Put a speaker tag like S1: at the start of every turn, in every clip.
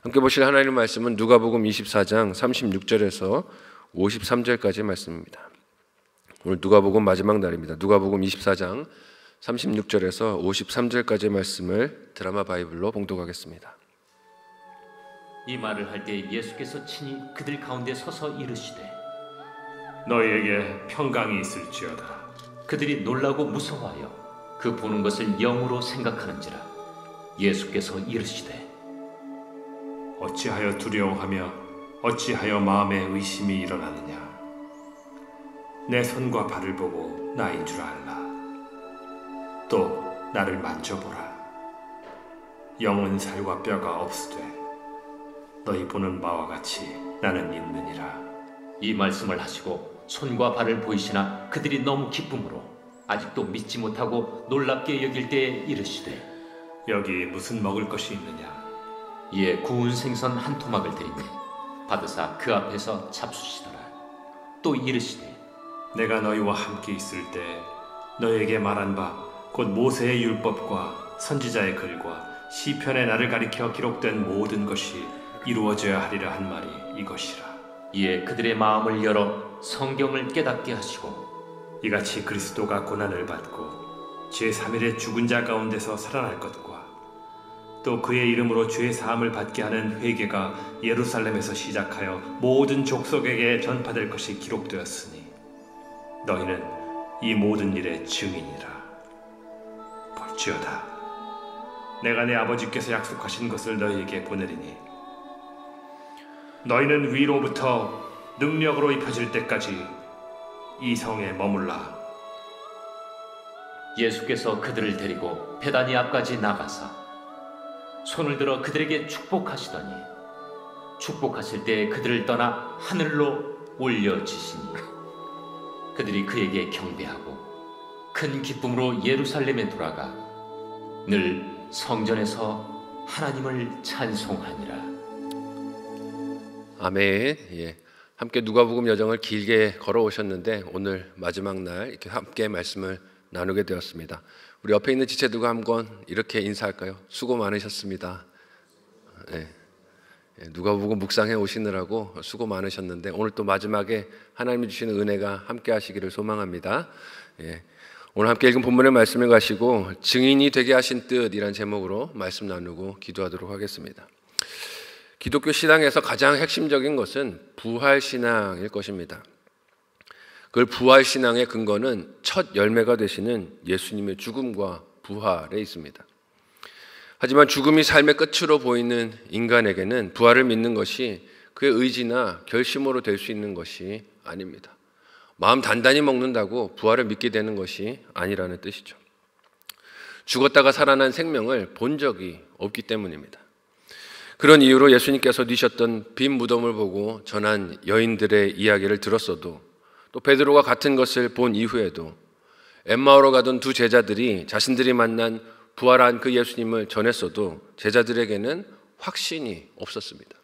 S1: 함께 보실 하나님의 말씀은 누가복음 24장 36절에서 53절까지의 말씀입니다. 오늘 누가복음 마지막 날입니다. 누가복음 24장 36절에서 53절까지의 말씀을 드라마 바이블로 봉독하겠습니다.
S2: 이 말을 할 때 예수께서 친히 그들 가운데 서서 이르시되
S3: 너희에게 평강이 있을지어다.
S2: 그들이 놀라고 무서워하여 그 보는 것을 영으로 생각하는지라. 예수께서 이르시되
S3: 어찌하여 두려워하며 어찌하여 마음에 의심이 일어나느냐. 내 손과 발을 보고 나인 줄 알라. 또 나를 만져보라. 영은 살과 뼈가 없으되 너희 보는 바와 같이 나는 있느니라.
S2: 이 말씀을 하시고 손과 발을 보이시나 그들이 너무 기쁨으로 아직도 믿지 못하고 놀랍게 여길 때에 이르시되
S3: 여기 무슨 먹을 것이 있느냐.
S2: 이에 구운 생선 한 토막을 드리니 받으사 그 앞에서 잡수시더라. 또 이르시되
S3: 내가 너희와 함께 있을 때 너희에게 말한 바 곧 모세의 율법과 선지자의 글과 시편의 나를 가리켜 기록된 모든 것이 이루어져야 하리라 한 말이 이것이라.
S2: 이에 그들의 마음을 열어 성경을 깨닫게 하시고
S3: 이같이 그리스도가 고난을 받고 제3일에 죽은 자 가운데서 살아날 것과 또 그의 이름으로 죄 사함을 받게 하는 회개가 예루살렘에서 시작하여 모든 족속에게 전파될 것이 기록되었으니 너희는 이 모든 일의 증인이라. 볼지어다, 내가 내 아버지께서 약속하신 것을 너희에게 보내리니 너희는 위로부터 능력으로 입혀질 때까지 이 성에 머물라.
S2: 예수께서 그들을 데리고 베다니 앞까지 나가사 손을 들어 그들에게 축복하시더니 축복하실 때 그들을 떠나 하늘로 올려지시니 그들이 그에게 경배하고 큰 기쁨으로 예루살렘에 돌아가 늘 성전에서 하나님을 찬송하니라.
S1: 아멘. 예. 함께 누가복음 여정을 길게 걸어오셨는데 오늘 마지막 날 이렇게 함께 말씀을 나누게 되었습니다. 우리 옆에 있는 지체들과 한번 이렇게 인사할까요? 수고 많으셨습니다. 예. 누가복음 묵상해 오시느라고 수고 많으셨는데 오늘 또 마지막에 하나님이 주시는 은혜가 함께 하시기를 소망합니다. 예. 오늘 함께 읽은 본문의 말씀을 가시고 증인이 되게 하신 뜻이라는 제목으로 말씀 나누고 기도하도록 하겠습니다. 기독교 신앙에서 가장 핵심적인 것은 부활신앙일 것입니다. 그 부활신앙의 근거는 첫 열매가 되시는 예수님의 죽음과 부활에 있습니다. 하지만 죽음이 삶의 끝으로 보이는 인간에게는 부활을 믿는 것이 그의 의지나 결심으로 될 수 있는 것이 아닙니다. 마음 단단히 먹는다고 부활을 믿게 되는 것이 아니라는 뜻이죠. 죽었다가 살아난 생명을 본 적이 없기 때문입니다. 그런 이유로 예수님께서 누셨던 빈 무덤을 보고 전한 여인들의 이야기를 들었어도 또 베드로가 같은 것을 본 이후에도 엠마오로 가던 두 제자들이 자신들이 만난 부활한 그 예수님을 전했어도 제자들에게는 확신이 없었습니다.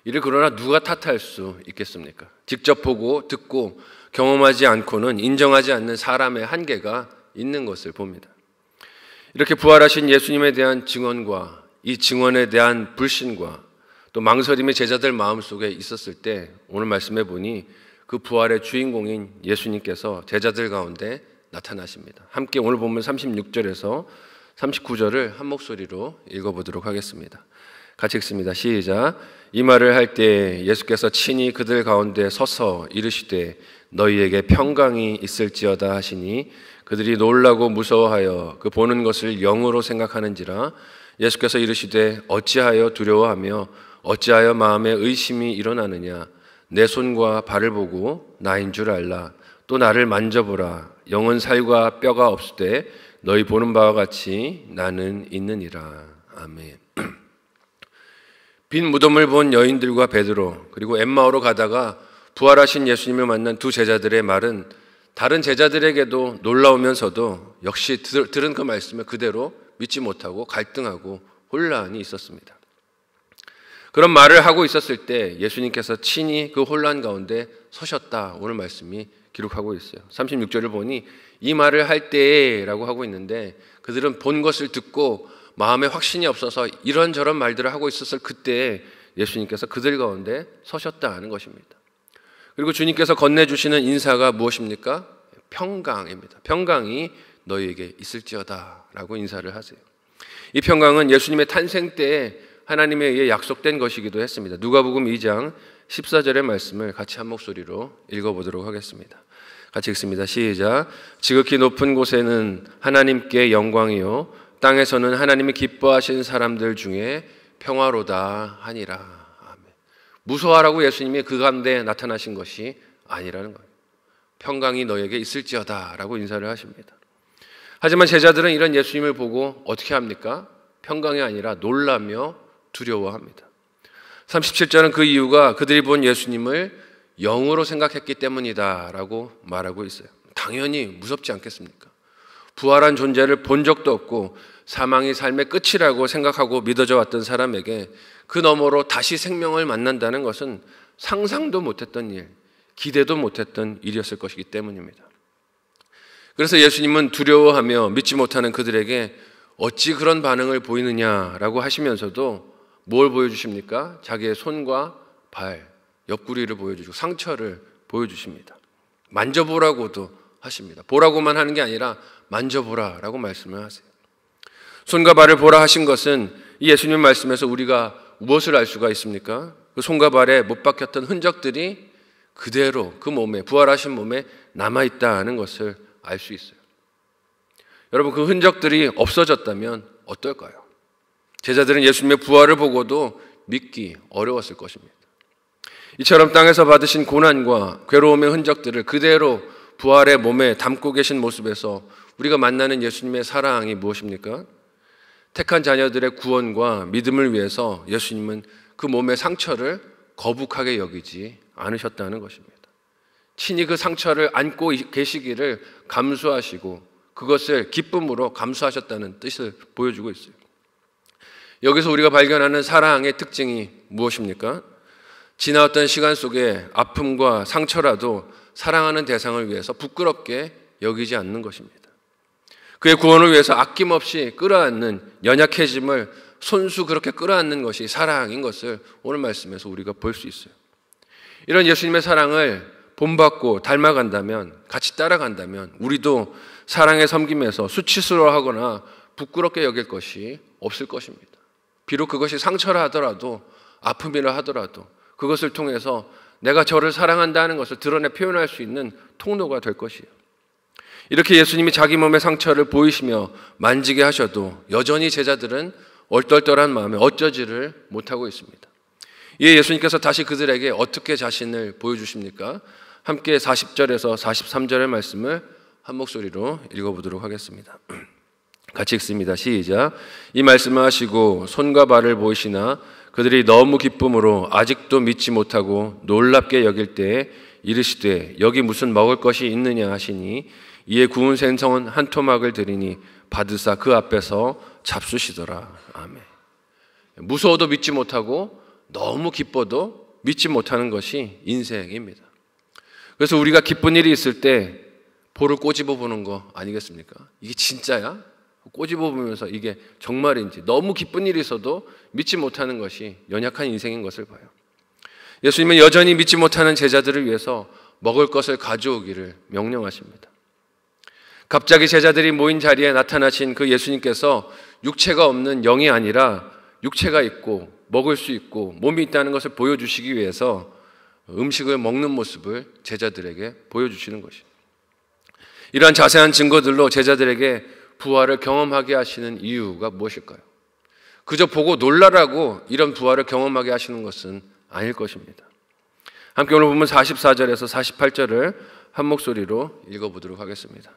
S1: 이를 그러나 누가 탓할 수 있겠습니까? 직접 보고 듣고 경험하지 않고는 인정하지 않는 사람의 한계가 있는 것을 봅니다. 이렇게 부활하신 예수님에 대한 증언과 이 증언에 대한 불신과 또 망설임이 제자들 마음속에 있었을 때 오늘 말씀해 보니 그 부활의 주인공인 예수님께서 제자들 가운데 나타나십니다. 함께 오늘 본문 36절에서 39절을 한 목소리로 읽어보도록 하겠습니다. 같이 읽습니다. 시작. 이 말을 할 때 예수께서 친히 그들 가운데 서서 이르시되 너희에게 평강이 있을지어다 하시니 그들이 놀라고 무서워하여 그 보는 것을 영으로 생각하는지라. 예수께서 이르시되 어찌하여 두려워하며 어찌하여 마음에 의심이 일어나느냐. 내 손과 발을 보고 나인 줄 알라. 또 나를 만져보라. 영은 살과 뼈가 없으되 너희 보는 바와 같이 나는 있느니라. 아멘. 빈 무덤을 본 여인들과 베드로 그리고 엠마오로 가다가 부활하신 예수님을 만난 두 제자들의 말은 다른 제자들에게도 놀라우면서도 역시 들은 그 말씀을 그대로 믿지 못하고 갈등하고 혼란이 있었습니다. 그런 말을 하고 있었을 때 예수님께서 친히 그 혼란 가운데 서셨다. 오늘 말씀이 기록하고 있어요. 36절을 보니 이 말을 할 때라고 하고 있는데 그들은 본 것을 듣고 마음에 확신이 없어서 이런저런 말들을 하고 있었을 그때 예수님께서 그들 가운데 서셨다는 것입니다. 그리고 주님께서 건네주시는 인사가 무엇입니까? 평강입니다. 평강이 너희에게 있을지어다 라고 인사를 하세요. 이 평강은 예수님의 탄생 때에 하나님에 의해 약속된 것이기도 했습니다. 누가복음 2장 14절의 말씀을 같이 한 목소리로 읽어보도록 하겠습니다. 같이 읽습니다. 시작. 지극히 높은 곳에는 하나님께 영광이요 땅에서는 하나님이 기뻐하신 사람들 중에 평화로다 하니라. 아멘. 무서워하라고 예수님이 그 가운데 나타나신 것이 아니라는 거예요. 평강이 너에게 있을지어다 라고 인사를 하십니다. 하지만 제자들은 이런 예수님을 보고 어떻게 합니까? 평강이 아니라 놀라며 두려워합니다. 37절은 그 이유가 그들이 본 예수님을 영으로 생각했기 때문이다 라고 말하고 있어요. 당연히 무섭지 않겠습니까? 부활한 존재를 본 적도 없고 사망이 삶의 끝이라고 생각하고 믿어져 왔던 사람에게 그 너머로 다시 생명을 만난다는 것은 상상도 못했던 일, 기대도 못했던 일이었을 것이기 때문입니다. 그래서 예수님은 두려워하며 믿지 못하는 그들에게 어찌 그런 반응을 보이느냐라고 하시면서도 뭘 보여주십니까? 자기의 손과 발, 옆구리를 보여주시고 상처를 보여주십니다. 만져보라고도 하십니다. 보라고만 하는 게 아니라 만져보라라고 말씀을 하세요. 손과 발을 보라 하신 것은 이 예수님 말씀에서 우리가 무엇을 알 수가 있습니까? 그 손과 발에 못 박혔던 흔적들이 그대로 그 몸에, 부활하신 몸에 남아있다는 것을 알 수 있어요. 여러분, 그 흔적들이 없어졌다면 어떨까요? 제자들은 예수님의 부활을 보고도 믿기 어려웠을 것입니다. 이처럼 땅에서 받으신 고난과 괴로움의 흔적들을 그대로 부활의 몸에 담고 계신 모습에서 우리가 만나는 예수님의 사랑이 무엇입니까? 택한 자녀들의 구원과 믿음을 위해서 예수님은 그 몸의 상처를 거북하게 여기지 않으셨다는 것입니다. 친히 그 상처를 안고 계시기를 감수하시고 그것을 기쁨으로 감수하셨다는 뜻을 보여주고 있어요. 여기서 우리가 발견하는 사랑의 특징이 무엇입니까? 지나왔던 시간 속에 아픔과 상처라도 사랑하는 대상을 위해서 부끄럽게 여기지 않는 것입니다. 그의 구원을 위해서 아낌없이 끌어안는 연약해짐을 손수 그렇게 끌어안는 것이 사랑인 것을 오늘 말씀에서 우리가 볼 수 있어요. 이런 예수님의 사랑을 본받고 닮아간다면, 같이 따라간다면 우리도 사랑의 섬김에서 수치스러워하거나 부끄럽게 여길 것이 없을 것입니다. 비록 그것이 상처라 하더라도, 아픔이라 하더라도 그것을 통해서 내가 저를 사랑한다는 것을 드러내 표현할 수 있는 통로가 될 것이에요. 이렇게 예수님이 자기 몸의 상처를 보이시며 만지게 하셔도 여전히 제자들은 얼떨떨한 마음에 어쩌지를 못하고 있습니다. 이에 예수님께서 다시 그들에게 어떻게 자신을 보여주십니까? 함께 40절에서 43절의 말씀을 한 목소리로 읽어보도록 하겠습니다. 같이 읽습니다. 시작. 이 말씀을 하시고 손과 발을 보이시나 그들이 너무 기쁨으로 아직도 믿지 못하고 놀랍게 여길 때에 이르시되 여기 무슨 먹을 것이 있느냐 하시니 이에 구운 생선 한 토막을 드리니 받으사 그 앞에서 잡수시더라. 아멘. 무서워도 믿지 못하고 너무 기뻐도 믿지 못하는 것이 인생입니다. 그래서 우리가 기쁜 일이 있을 때 볼을 꼬집어 보는 거 아니겠습니까? 이게 진짜야? 꼬집어 보면서 이게 정말인지, 너무 기쁜 일이 있어도 믿지 못하는 것이 연약한 인생인 것을 봐요. 예수님은 여전히 믿지 못하는 제자들을 위해서 먹을 것을 가져오기를 명령하십니다. 갑자기 제자들이 모인 자리에 나타나신 그 예수님께서 육체가 없는 영이 아니라 육체가 있고 먹을 수 있고 몸이 있다는 것을 보여주시기 위해서 음식을 먹는 모습을 제자들에게 보여주시는 것입니다. 이러한 자세한 증거들로 제자들에게 부활을 경험하게 하시는 이유가 무엇일까요? 그저 보고 놀라라고 이런 부활을 경험하게 하시는 것은 아닐 것입니다. 함께 오늘 보면 44절에서 48절을 한 목소리로 읽어보도록 하겠습니다.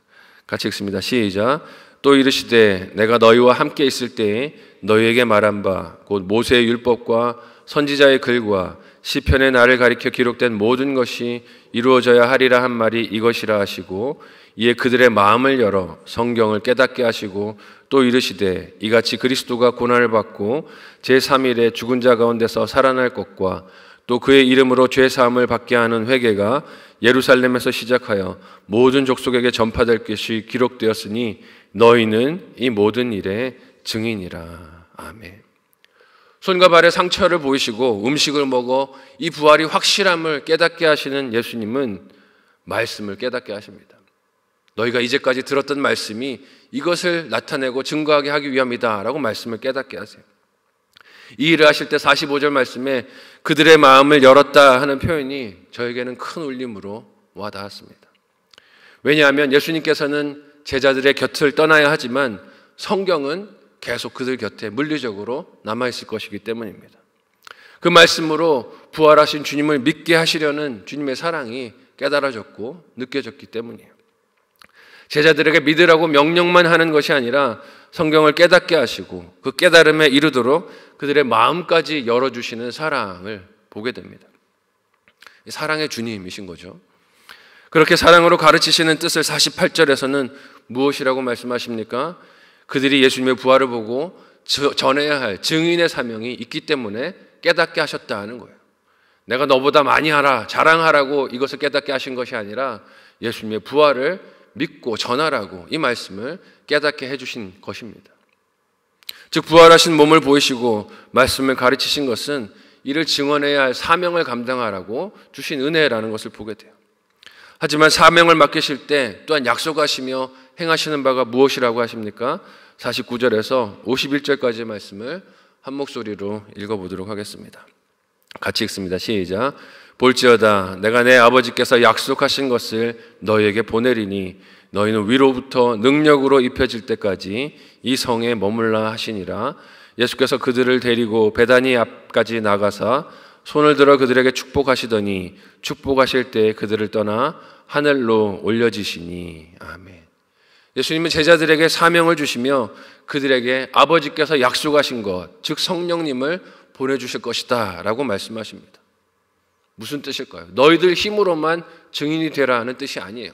S1: 같이 읽습니다. 시작. 또 이르시되 내가 너희와 함께 있을 때에 너희에게 말한 바 곧 모세의 율법과 선지자의 글과 시편의 나를 가리켜 기록된 모든 것이 이루어져야 하리라 한 말이 이것이라 하시고 이에 그들의 마음을 열어 성경을 깨닫게 하시고 또 이르시되 이같이 그리스도가 고난을 받고 제3일에 죽은 자 가운데서 살아날 것과 또 그의 이름으로 죄사함을 받게 하는 회개가 예루살렘에서 시작하여 모든 족속에게 전파될 것이 기록되었으니 너희는 이 모든 일에 증인이라. 아멘. 손과 발의 상처를 보이시고 음식을 먹어 이 부활이 확실함을 깨닫게 하시는 예수님은 말씀을 깨닫게 하십니다. 너희가 이제까지 들었던 말씀이 이것을 나타내고 증거하게 하기 위함이다 라고 말씀을 깨닫게 하세요. 이 일을 하실 때 45절 말씀에 그들의 마음을 열었다 하는 표현이 저에게는 큰 울림으로 와닿았습니다. 왜냐하면 예수님께서는 제자들의 곁을 떠나야 하지만 성경은 계속 그들 곁에 물리적으로 남아있을 것이기 때문입니다. 그 말씀으로 부활하신 주님을 믿게 하시려는 주님의 사랑이 깨달아졌고 느껴졌기 때문이에요. 제자들에게 믿으라고 명령만 하는 것이 아니라 성경을 깨닫게 하시고 그 깨달음에 이르도록 그들의 마음까지 열어주시는 사랑을 보게 됩니다. 사랑의 주님이신 거죠. 그렇게 사랑으로 가르치시는 뜻을 48절에서는 무엇이라고 말씀하십니까? 그들이 예수님의 부활을 보고 전해야 할 증인의 사명이 있기 때문에 깨닫게 하셨다는 거예요. 내가 너보다 많이 하라, 자랑하라고 이것을 깨닫게 하신 것이 아니라 예수님의 부활을 믿고 전하라고 이 말씀을 깨닫게 해주신 것입니다. 즉 부활하신 몸을 보이시고 말씀을 가르치신 것은 이를 증언해야 할 사명을 감당하라고 주신 은혜라는 것을 보게 돼요. 하지만 사명을 맡기실 때 또한 약속하시며 행하시는 바가 무엇이라고 하십니까? 49절에서 51절까지의 말씀을 한 목소리로 읽어보도록 하겠습니다. 같이 읽습니다. 시작. 볼지어다 내가 내 아버지께서 약속하신 것을 너희에게 보내리니 너희는 위로부터 능력으로 입혀질 때까지 이 성에 머물라 하시니라. 예수께서 그들을 데리고 베다니 앞까지 나가사 손을 들어 그들에게 축복하시더니 축복하실 때 그들을 떠나 하늘로 올려지시니. 아멘. 예수님은 제자들에게 사명을 주시며 그들에게 아버지께서 약속하신 것, 즉 성령님을 보내주실 것이다 라고 말씀하십니다. 무슨 뜻일까요? 너희들 힘으로만 증인이 되라 하는 뜻이 아니에요.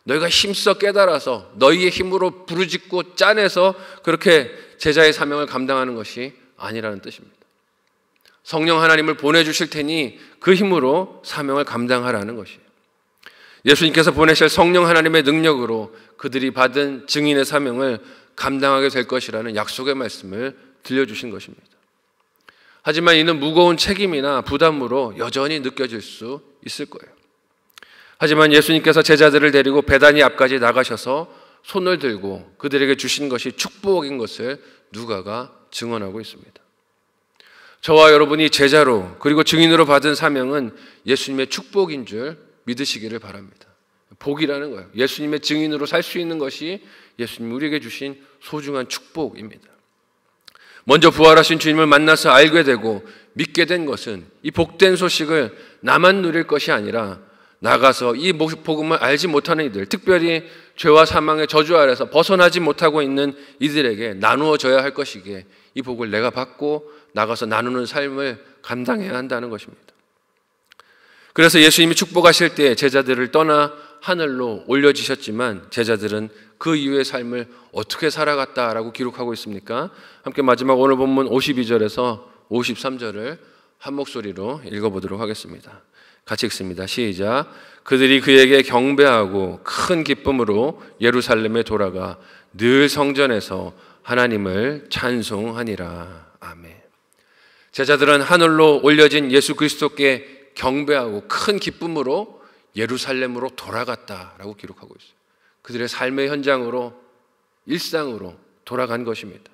S1: 너희가 힘써 깨달아서 너희의 힘으로 부르짖고 짜내서 그렇게 제자의 사명을 감당하는 것이 아니라는 뜻입니다. 성령 하나님을 보내주실 테니 그 힘으로 사명을 감당하라는 것이에요. 예수님께서 보내실 성령 하나님의 능력으로 그들이 받은 증인의 사명을 감당하게 될 것이라는 약속의 말씀을 들려주신 것입니다. 하지만 이는 무거운 책임이나 부담으로 여전히 느껴질 수 있을 거예요. 하지만 예수님께서 제자들을 데리고 베다니 앞까지 나가셔서 손을 들고 그들에게 주신 것이 축복인 것을 누가가 증언하고 있습니다. 저와 여러분이 제자로 그리고 증인으로 받은 사명은 예수님의 축복인 줄 믿으시기를 바랍니다. 복이라는 거예요. 예수님의 증인으로 살 수 있는 것이 예수님 우리에게 주신 소중한 축복입니다. 먼저 부활하신 주님을 만나서 알게 되고 믿게 된 것은 이 복된 소식을 나만 누릴 것이 아니라 나가서 이 복음을 알지 못하는 이들, 특별히 죄와 사망의 저주 아래서 벗어나지 못하고 있는 이들에게 나누어져야 할 것이기에 이 복을 내가 받고 나가서 나누는 삶을 감당해야 한다는 것입니다. 그래서 예수님이 축복하실 때 제자들을 떠나 하늘로 올려지셨지만 제자들은 그 이후의 삶을 어떻게 살아갔다라고 기록하고 있습니까? 함께 마지막 오늘 본문 52절에서 53절을 한 목소리로 읽어보도록 하겠습니다. 같이 읽습니다. 시작. 그들이 그에게 경배하고 큰 기쁨으로 예루살렘에 돌아가 늘 성전에서 하나님을 찬송하니라. 아멘. 제자들은 하늘로 올려진 예수 그리스도께 경배하고 큰 기쁨으로 예루살렘으로 돌아갔다라고 기록하고 있어요. 그들의 삶의 현장으로 일상으로 돌아간 것입니다.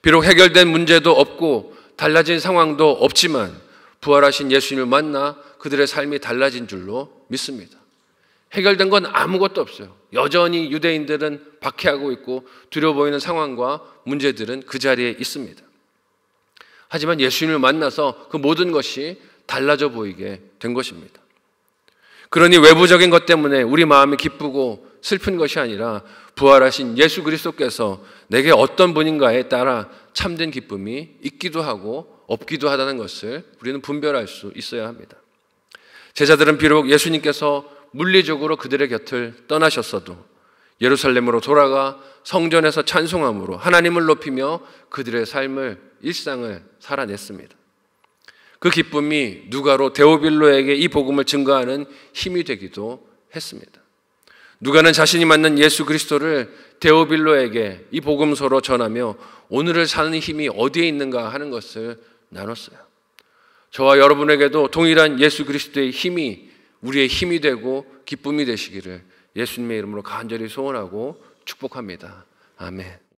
S1: 비록 해결된 문제도 없고 달라진 상황도 없지만 부활하신 예수님을 만나 그들의 삶이 달라진 줄로 믿습니다. 해결된 건 아무것도 없어요. 여전히 유대인들은 박해하고 있고 두려워 보이는 상황과 문제들은 그 자리에 있습니다. 하지만 예수님을 만나서 그 모든 것이 달라져 보이게 된 것입니다. 그러니 외부적인 것 때문에 우리 마음이 기쁘고 슬픈 것이 아니라 부활하신 예수 그리스도께서 내게 어떤 분인가에 따라 참된 기쁨이 있기도 하고 없기도 하다는 것을 우리는 분별할 수 있어야 합니다. 제자들은 비록 예수님께서 물리적으로 그들의 곁을 떠나셨어도 예루살렘으로 돌아가 성전에서 찬송함으로 하나님을 높이며 그들의 삶을 일상을 살아냈습니다. 그 기쁨이 누가로 데오빌로에게 이 복음을 증거하는 힘이 되기도 했습니다. 누가는 자신이 만난 예수 그리스도를 데오빌로에게 이 복음서로 전하며 오늘을 사는 힘이 어디에 있는가 하는 것을 나눴어요. 저와 여러분에게도 동일한 예수 그리스도의 힘이 우리의 힘이 되고 기쁨이 되시기를 예수님의 이름으로 간절히 소원하고 축복합니다. 아멘.